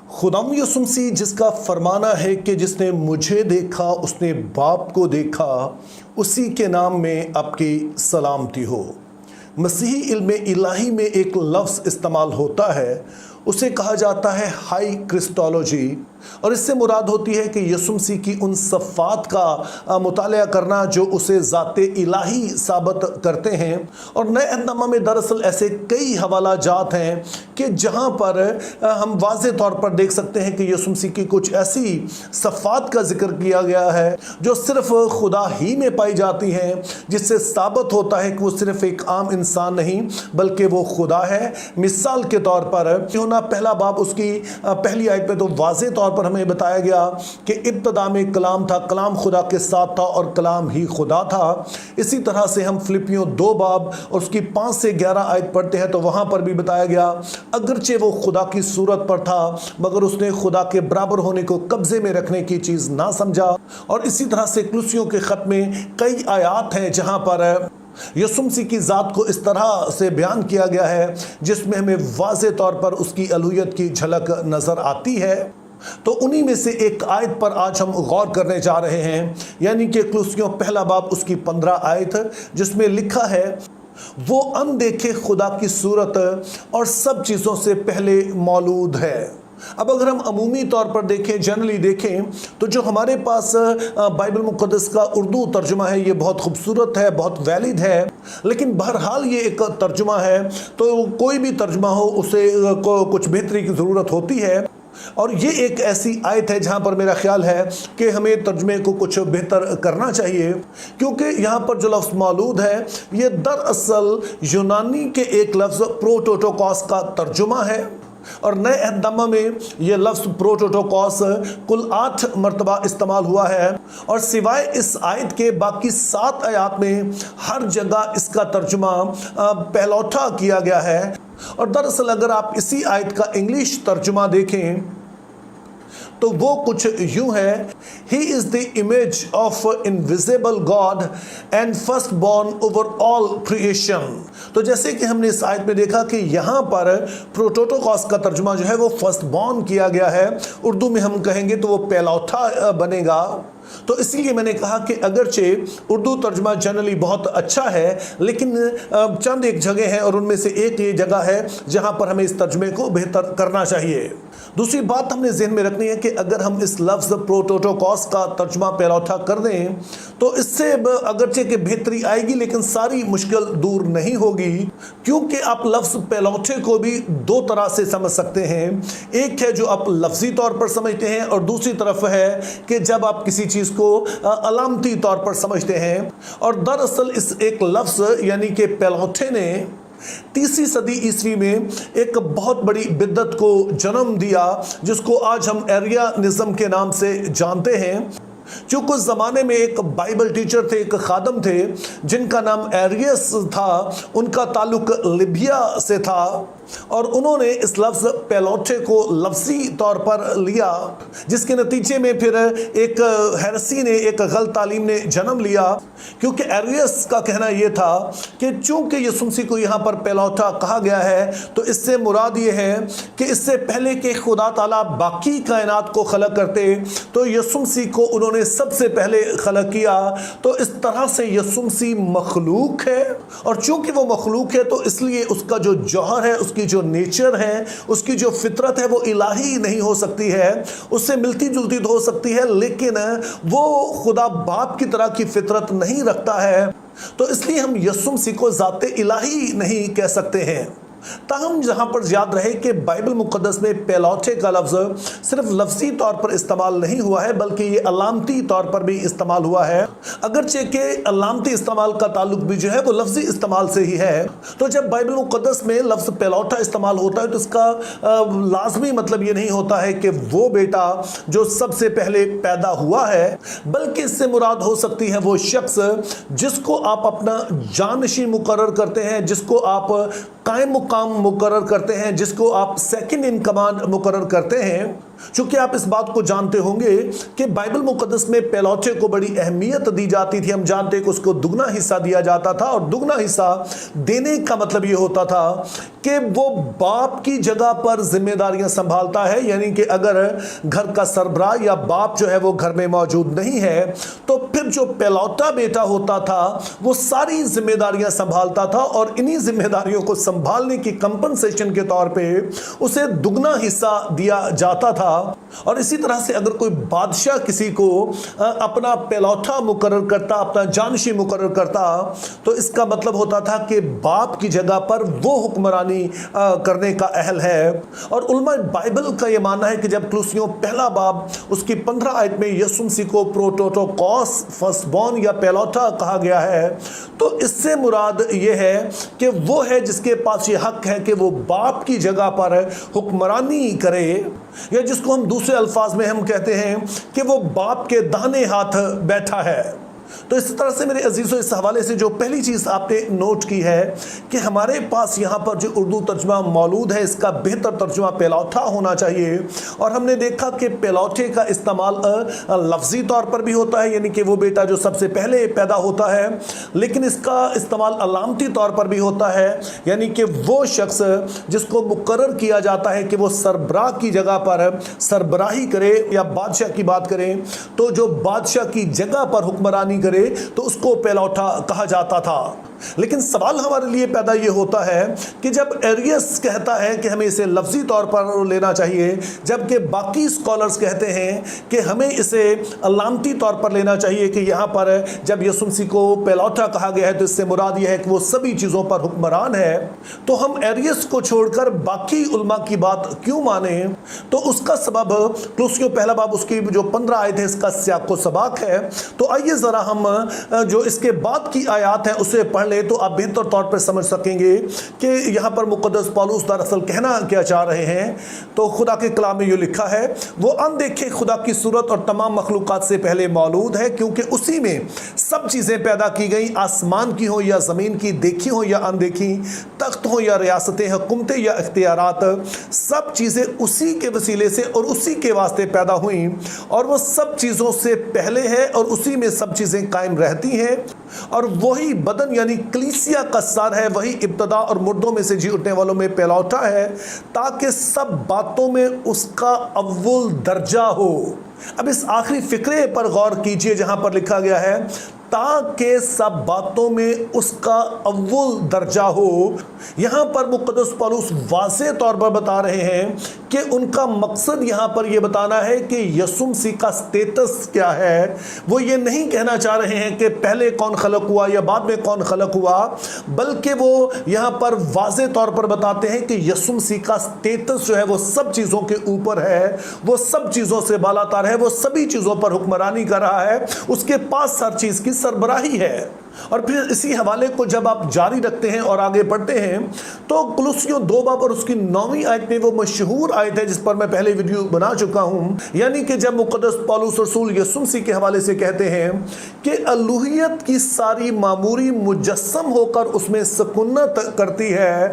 खुदाम यसुम मसीह जिसका फरमाना है कि जिसने मुझे देखा उसने बाप को देखा, उसी के नाम में आपकी सलामती हो। मसीही इल्म इलाही में एक लफ्ज़ इस्तेमाल होता है, उसे कहा जाता है हाई क्रिस्टोलॉजी, और इससे मुराद होती है कि यसुम मसीह की उन सफ़ात का मुतालिया करना जो उसे ज़ाते इलाही साबित करते हैं। और नए अहदनामा में दरअसल ऐसे कई हवाला जात हैं कि जहाँ पर हम वाज़े तौर पर देख सकते हैं कि यसुम मसीह की कुछ ऐसी सफ़ात का जिक्र किया गया है जो सिर्फ़ खुदा ही में पाई जाती हैं, जिससे साबित होता है कि वो सिर्फ़ एक आम इंसान नहीं बल्कि वो खुदा है। मिसाल के तौर पर यूहन्ना पहला बाब उसकी पहली आयत में तो वाज़े तौर पर हमें बताया गया कि इब्तिदा में कलाम था, कलाम खुदा के साथ था और कलाम ही खुदा था। इसी तरह से हम फिलिपियों 2 बाब और उसकी 5 से 11 आयत पढ़ते हैं तो वहाँ पर भी बताया गया, अगरचे वो खुदा की सूरत पर था मगर उसने खुदा के बराबर होने को कब्जे में रखने की चीज़ ना समझा। और इसी तरह से कुलसियों के ख़त में कई आयात हैं जहाँ पर यसुम मसीह की ज़ात को इस तरह से बयान किया गया है जिसमें हमें वाज़े तौर पर उसकी अलूहियत की झलक नज़र आती है। तो उन्हीं में से एक आयत पर आज हम गौर करने जा रहे हैं, यानी कि कुलसियों पहला बाब उसकी 15 आयत, जिसमें लिखा है, वो अनदेखे खुदा की सूरत और सब चीज़ों से पहले मौजूद है। अब अगर हम अमूमी तौर पर देखें, जनरली देखें, तो जो हमारे पास बाइबल मुक़द्दस का उर्दू तर्जुमा है ये बहुत खूबसूरत है, बहुत वैलिड है, लेकिन बहरहाल ये एक तर्जुमा है, तो कोई भी तर्जुमा हो उसे कुछ बेहतरी की ज़रूरत होती है। और ये एक ऐसी आयत है जहाँ पर मेरा ख्याल है कि हमें तर्जुमे को कुछ बेहतर करना चाहिए, क्योंकि यहाँ पर जो लफ्ज़ मौजूद है ये दरअसल यूनानी के एक लफ्ज़ प्रोटोटोकॉस का तर्जुमा है। और नए अहदनामा में ये लफ्ज़ प्रोटोटोकॉस कुल 8 मरतबा इस्तेमाल हुआ है, और सिवाय इस आयत के बाकी 7 आयत में हर जगह इसका तर्जुमा पहलौठा किया गया है। और दरअसल अगर आप इसी आयत का इंग्लिश तर्जुमा देखें तो वो कुछ यूं है, he is the image of invisible God and first born over all creation. तो जैसे कि हमने इस आयत में देखा कि यहाँ पर प्रोटोटोकॉस का तर्जुमा जो है वो फर्स्ट बॉर्न किया गया है, उर्दू में हम कहेंगे तो वो पहलौठा बनेगा। तो इसीलिए मैंने कहा कि अगरचे उर्दू तर्जुमा जनरली बहुत अच्छा है, लेकिन चंद एक जगह है और उनमें से एक ये जगह है जहां पर हमें इस तर्जुमे को बेहतर करना चाहिए। दूसरी बात हमने ज़हन में रखनी है कि अगर हम इस लफ्ज़ प्रोटोटोकॉस का तर्जुमा पहलौठा कर दें तो इससे अगरचे कि बेहतरी आएगी, लेकिन सारी मुश्किल दूर नहीं होगी, क्योंकि आप लफ्ज़ पहलौठे को भी 2 तरह से समझ सकते हैं। एक है जो आप लफ्ज़ी तौर पर समझते हैं, और दूसरी तरफ है कि जब आप किसी चीज़ को अलामती तौर पर समझते हैं। और दरअसल इस एक लफ्ज़ यानी कि पहलौठे ने 3वीं सदी ईस्वी में एक बहुत बड़ी बिद्दत को जन्म दिया, जिसको आज हम एरियानिज्म के नाम से जानते हैं। जो कुछ ज़माने में एक बाइबल टीचर थे, एक खादम थे जिनका नाम एरियस था, उनका ताल्लुक लिबिया से था, और उन्होंने इस लफ्ज़ पहलौठे को लफ्ज़ी तौर पर लिया, जिसके नतीजे में फिर एक हेरेसी ने, एक गलत तालीम ने जन्म लिया। क्योंकि एरियस का कहना यह था कि चूँकि यसुम मसीह को यहाँ पर पहलौठा कहा गया है तो इससे मुराद ये है कि इससे पहले कि खुदा ताला बाकी कायनात को खलक करते तो यसुम मसीह को उन्होंने सबसे पहले खलक किया। तो इस तरह से यसुम मसीह मखलूक है, और चूँकि वो मखलूक है तो इसलिए उसका जो जौहर है, उसकी जो नेचर है, उसकी जो फितरत है वो इलाही नहीं हो सकती है, उससे मिलती जुलती तो हो सकती है, लेकिन वो खुदा बाप की तरह की फितरत नहीं रखता है। तो इसलिए हम यसुम मसीह को ज़ाते इलाही नहीं कह सकते हैं। ताहम जहाँ पर याद रहे कि बाइबल मुक़द्दस में पहलौठे का लफ्ज़ सिर्फ लफ्ज़ी तौर पर इस्तेमाल नहीं हुआ है बल्कि ये अलामती तौर पर भी इस्तेमाल हुआ है, अगरचे कि अलामती इस्तेमाल का ताल्लुक भी जो है वो लफ्ज़ी इस्तेमाल से ही है। तो जब बाइबल मुक़द्दस में लफ्ज़ पहलौठा इस्तेमाल होता है तो इसका लाजमी मतलब ये नहीं होता है कि वो बेटा जो सबसे पहले पैदा हुआ है, बल्कि इससे मुराद हो सकती है वो शख्स जिसको आप अपना जानशी मुकर्रर करते हैं, जिसको आप कायम मुकाम मुकर्रर करते हैं, जिसको आप सेकंड इन कमांड मुकर्रर करते हैं। चूंकि आप इस बात को जानते होंगे कि बाइबल मुकद्दस में पहलौठे को बड़ी अहमियत दी जाती थी। हम जानते हैं कि उसको दुगना हिस्सा दिया जाता था, और दुगना हिस्सा देने का मतलब यह होता था कि वो बाप की जगह पर जिम्मेदारियां संभालता है। यानी कि अगर घर का सरबराह या बाप जो है वो घर में मौजूद नहीं है, तो फिर जो पहलौठा बेटा होता था वो सारी जिम्मेदारियां संभालता था, और इन्हीं जिम्मेदारियों को संभालने की कंपनसेशन के तौर पे उसे दुगना हिस्सा दिया जाता था। और इसी तरह से अगर कोई बादशाह किसी को अपना पहलौठा मुकर्रर करता, अपना जानशी मुकर्रर करता, तो इसका मतलब होता था कि बाप की जगह पर वो हुक्मरानी करने का अहल है। और उलमा बाइबल का ये मानना है कि जब कुलुसियों पहला बाब उसकी 15 आयत में यीशु मसीह को प्रोटोटोकॉस फर्स्टबॉर्न या पहलौठा कहा गया है, तो इससे मुराद ये है कि वो है जिसके पास ये हक है कि वो बाप की जगह पर हुक्मरानी करे, या जिसको हम दूसरे अल्फाज में हम कहते हैं कि वो बाप के दाहिने हाथ बैठा है। तो इस तरह से मेरे अजीजों, इस हवाले से जो पहली चीज़ आपने नोट की है कि हमारे पास यहाँ पर जो उर्दू तर्जुमा मौजूद है, इसका बेहतर तर्जुमा पहलौठा होना चाहिए। और हमने देखा कि पहलौठे का इस्तेमाल लफ्ज़ी तौर पर भी होता है, यानी कि वो बेटा जो सबसे पहले पैदा होता है, लेकिन इसका इस्तेमाल अलामती तौर पर भी होता है, यानी कि वो शख्स जिसको मुकर्रर किया जाता है कि वो सरबराह की जगह पर सरबराही करे, या बादशाह की बात करें तो जो बादशाह की जगह पर हुक्मरानी करे तो उसको पहलौठा कहा जाता था। लेकिन सवाल हमारे लिए पैदा ये होता है कि जब एरियस कहता है कि हमें इसे लफ्जी तौर पर लेना चाहिए, जबकि बाकी स्कॉलर्स कहते हैं कि हमें इसे अलामती तौर पर लेना चाहिए, कि यहाँ पर जब यीशु मसीह को पहलौठा कहा गया है तो इससे मुराद यह है कि वो सभी चीज़ों पर हुक्मरान है। तो हम एरियस को छोड़कर बाकी उलमा की बात क्यों माने? तो उसका सबब कुलुसियों पहला बाब उसकी जो 15 आयत है इसका सियाको सबाक है। तो आइए ज़रा हम जो इसके बाद की आयात है उसे पढ़ ले, तो आप बेहतर तौर पर समझ सकेंगे कि यहाँ पर मुक़द्दस पौलुस दरअसल कहना क्या चाह रहे हैं। तो खुदा के कलाम में ये लिखा है, वो अनदेखे खुदा की सूरत और तमाम मखलूक़ात से पहले मौजूद है, क्योंकि उसी में सब चीज़ें पैदा की गई, आसमान की हो या ज़मीन की, देखी हो या अनदेखी, तख्त हो या रियासतें, हुकूमतें या इख्तियारात, सब चीज़ें उसी के वसीले से और उसी के वास्ते पैदा हुई, और वो सब चीज़ों से पहले है और उसी में सब चीज़ें कायम रहती हैं। और वही बदन यानी कलीसिया का सर है, वही इब्तदा और मुर्दों में से जी उठने वालों में पहलौठा है, ताकि सब बातों में उसका अव्वल दर्जा हो। अब इस आखिरी फिक्रे पर गौर कीजिए जहां पर लिखा गया है ताकि सब बातों में उसका अव्वल दर्जा हो। यहाँ पर मुक़द्दस पौलुस वाज़े तौर पर बता रहे हैं कि उनका मकसद यहाँ पर यह बताना है कि यीशु मसीह का स्टेटस क्या है। वो ये नहीं कहना चाह रहे हैं कि पहले कौन खलक हुआ या बाद में कौन खलक हुआ, बल्कि वो यहाँ पर वाज़े तौर पर बताते हैं कि यीशु मसीह का स्टेटस जो है वो सब चीज़ों के ऊपर है, वो सब चीज़ों से बालातर है, वो सभी चीज़ों पर हुक्मरानी कर रहा है, उसके पास हर चीज़ की सरबराही है। और फिर इसी हवाले को जब आप जारी रखते हैं और आगे बढ़ते हैं तो कुलुसियों 2 बाब और उसकी 9वीं आयत में वो मशहूर आयत है जिस पर मैं पहले वीडियो बना चुका हूं, यानी कि जब मुक़द्दस पौलुस रसूल यीशु मसीह के हवाले से कहते हैं कि अलूहियत की सारी मामूरी मुजस्सम होकर उसमें सुकूनत करती है,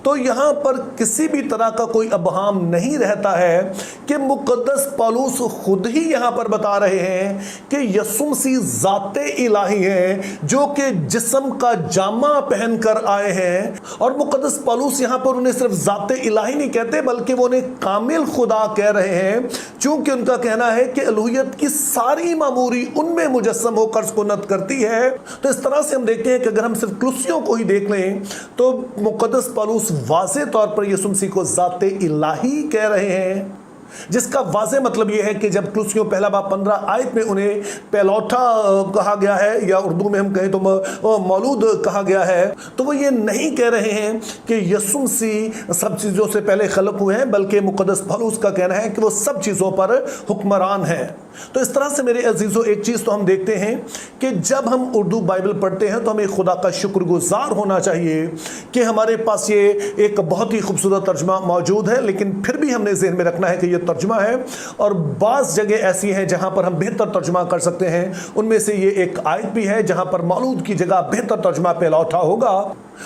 तो यहाँ पर किसी भी तरह का कोई अबहाम नहीं रहता है कि मुक़द्दस पौलुस खुद ही यहाँ पर बता रहे हैं कि यीशु मसीह ज़ाते इलाही है जो कि जिस्म का जामा पहन कर आए हैं। और मुक़द्दस पौलुस यहाँ पर उन्हें सिर्फ ज़ाते इलाही नहीं कहते बल्कि वो उन्हें कामिल खुदा कह रहे हैं, क्योंकि उनका कहना है कि अलूहियत की सारी मामूरी उनमें मुजस्सम होकर सुकूनत करती है। तो इस तरह से हम देखते हैं कि अगर हम सिर्फ कुलुसियों को ही देख लें तो मुक़द्दस पौलुस वाज़े तौर पर यीशु मसीह को ज़ाते इलाही कह रहे हैं, जिसका वाज़े मतलब यह है कि जब कुलुसियों पहला बाब 15 आयत में उन्हें पहलौठा कहा गया है या उर्दू में हम कहें तो मौलूद कहा गया है, तो वो ये नहीं कह रहे हैं कि यीशु मसीह सब चीज़ों से पहले खलक हुए हैं, बल्कि मुक़द्दस पौलुस का कहना है कि वो सब चीज़ों पर हुक्मरान है। तो इस तरह से मेरे अजीज़ों एक चीज़ तो हम देखते हैं कि जब हम उर्दू बाइबल पढ़ते हैं तो हमें खुदा का शुक्रगुजार होना चाहिए कि हमारे पास ये एक बहुत ही खूबसूरत तर्जुमा मौजूद है, लेकिन फिर भी हमने ज़हन में रखना है कि ये तर्जुमा है और बाज़ जगह ऐसी हैं जहाँ पर हम बेहतर तर्जुमा कर सकते हैं। उनमें से ये एक आयत भी है जहाँ पर मौलूद की जगह बेहतर तर्जुमा पहलौठा होगा।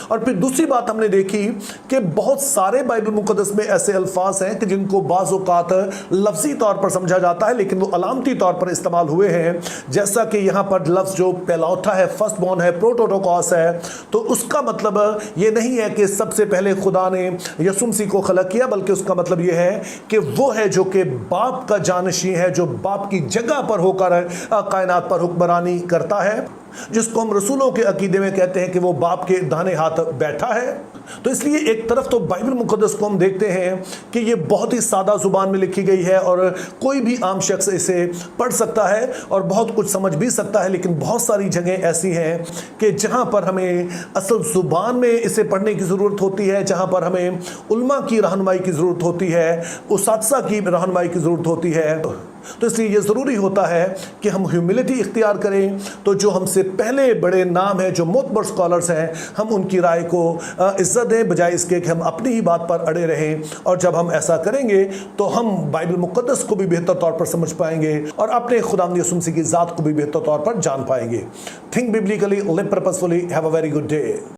اور پھر دوسری بات ہم نے دیکھی کہ بہت سارے بائبل مقدس میں ایسے الفاظ ہیں کہ جن کو بعض اوقات لفظی طور پر سمجھا جاتا ہے لیکن وہ علامتی طور پر استعمال ہوئے ہیں، جیسا کہ یہاں پر لفظ جو پہلوٹا ہے، فرسٹ بورن ہے، پروٹوٹوکوس ہے، تو اس کا مطلب یہ نہیں ہے کہ سب سے پہلے خدا نے یسوع مسیح کو خلق کیا، بلکہ اس کا مطلب یہ ہے کہ وہ ہے جو کہ باپ کا جانشین ہے، جو باپ کی جگہ پر ہو کر کائنات پر حکمرانی کرتا ہے، جس کو ہم رسولوں کے عقیدے میں کہتے ہیں کہ وہ باپ کے داہنے ہاتھ بیٹھا ہے۔ تو اس لیے ایک طرف تو بائبل مقدس کو ہم دیکھتے ہیں کہ یہ بہت ہی سادہ زبان میں لکھی گئی ہے اور کوئی بھی عام شخص اسے پڑھ سکتا ہے اور بہت کچھ سمجھ بھی سکتا ہے، لیکن بہت ساری جگہیں ایسی ہیں کہ جہاں پر ہمیں اصل زبان میں اسے پڑھنے کی ضرورت ہوتی ہے، جہاں پر ہمیں علماء کی رہنمائی کی ضرورت ہوتی ہے، اساتذہ کی رہنمائی کی ضرورت ہوتی ہے۔ تو اس لیے یہ ضروری ہوتا ہے کہ ہم ہیوملٹی اختیار کریں، تو جو ہم سے پہلے بڑے نام ہیں، جو معتبر اسکالرز ہیں، ہم ان کی رائے کو عزت دیں بجائے اس کے کہ ہم اپنی ہی بات پر اڑے رہیں۔ اور جب ہم ایسا کریں گے تو ہم بائبل مقدس کو بھی بہتر طور پر سمجھ پائیں گے اور اپنے خداوند یسوع مسیح کی ذات کو بھی بہتر طور پر جان پائیں گے۔ Think biblically, live purposefully, have a very good day.